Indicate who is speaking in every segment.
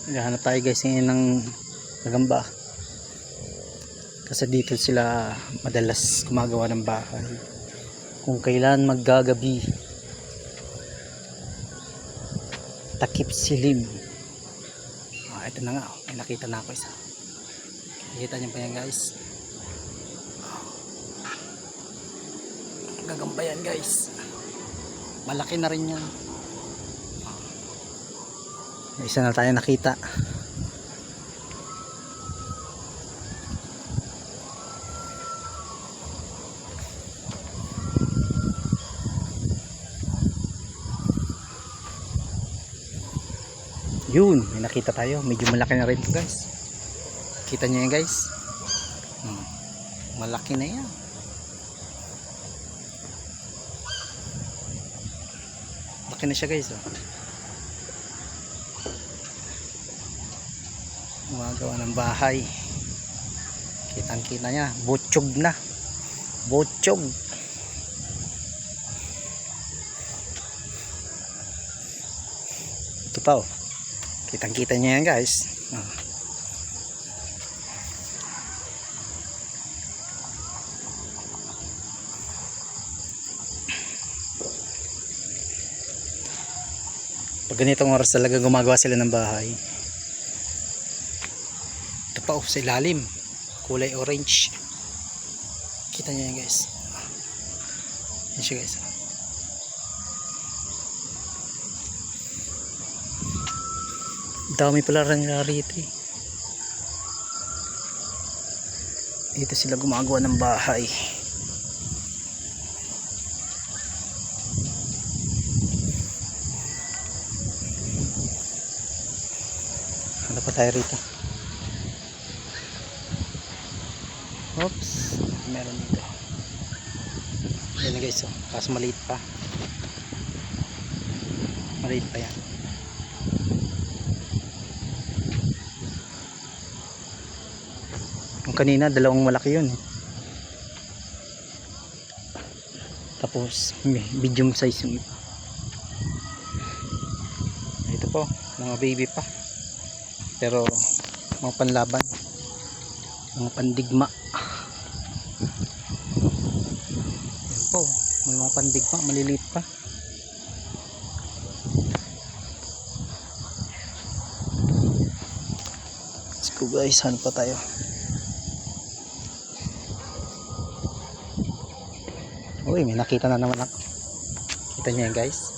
Speaker 1: Naghahanap tayo guys ngayon ng gagamba. Kasi dito sila madalas gumagawa ng bahay. Kung kailan maggagabi, takip silim. Ito na nga, may nakita na ako isa. Nakita niyo pa yan guys. Gagamba yan guys. Malaki na rin yan. May isa na tayo nakita. Yun, may nakita tayo. Medyo malaki na rin ito guys. Kita nyo yan guys. Malaki na yan. Laki na siya guys. Gumagawa ng bahay. Kitang kita niya. Butchog na. Butchog. Ito pa oh. Kitang kita niya yan guys. Pag ganitong oras talaga gumagawa sila ng bahay. Ito pa oh, sa ilalim. Kulay orange. Kita niya yan guys. Yan siya guys. Dami pala rin rito eh. Dito sila gumagawa ng bahay. Ano pa tayo rito? Oops, meron dito. Ayan guys oh. Kaso maliit pa. Maliit pa yan. Yung kanina dalawang malaki yun eh. Tapos medium size yung iba. Ito po mga baby pa, pero mga panlaban, mga pandigma. Yan po, may mga pandigma maliliit pa. Let's go guys, hanap pa tayo. Uy, may nakita na naman ako. Kita niyo yan guys.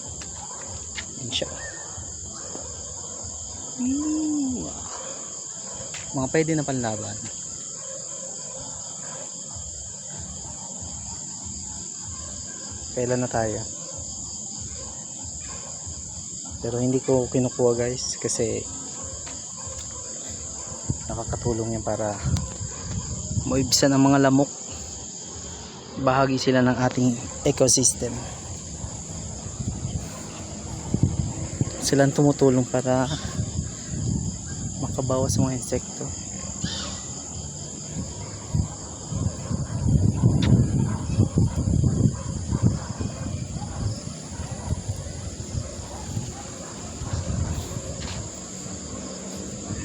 Speaker 1: Yan siya. Mga pwede na panlaban. Kailan na tayo? Pero hindi ko kinukuha guys kasi nakakatulong yan para maibsan ang mga lamok. Bahagi sila ng ating ecosystem. Silang tumutulong para makabawas sa mga insekto.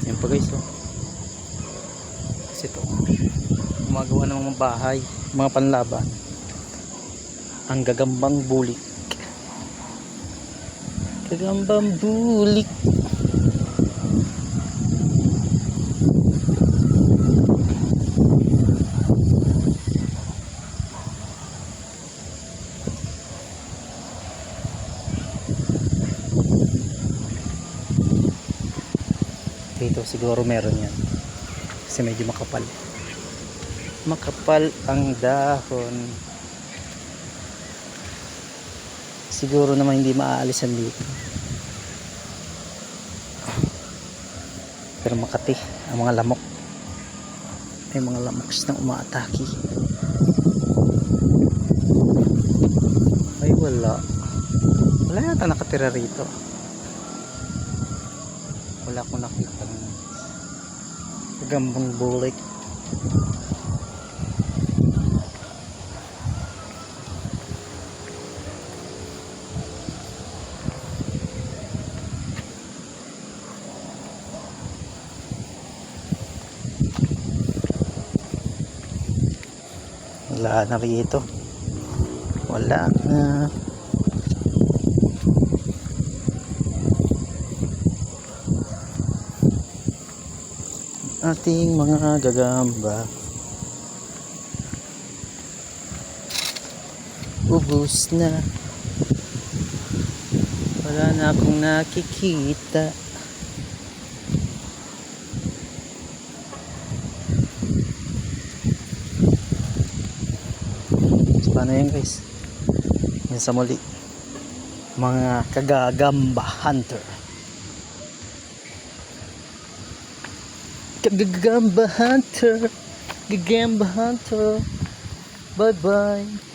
Speaker 1: Yan pa guys oh. Kasi ito gumagawa ng mga bahay, mga panlaban. Ang gagambang bulik. Gagambang bulik. Dito siguro meron yan kasi medyo makapal. Makapal ang dahon. Siguro naman hindi maaalisan dito. Pero makati ang mga lamok. May mga lamok na umaatake. Ay wala. Wala yata nakatira rito. Wala akong nakita ng gagambang bulik. wala na rito. Wala na. Ating mga gagamba ubos na, wala na akong nakikita. So, paano yan guys? Yan sa muli, mga kagagamba hunter. Gagamba hunter, gagamba hunter. Bye bye.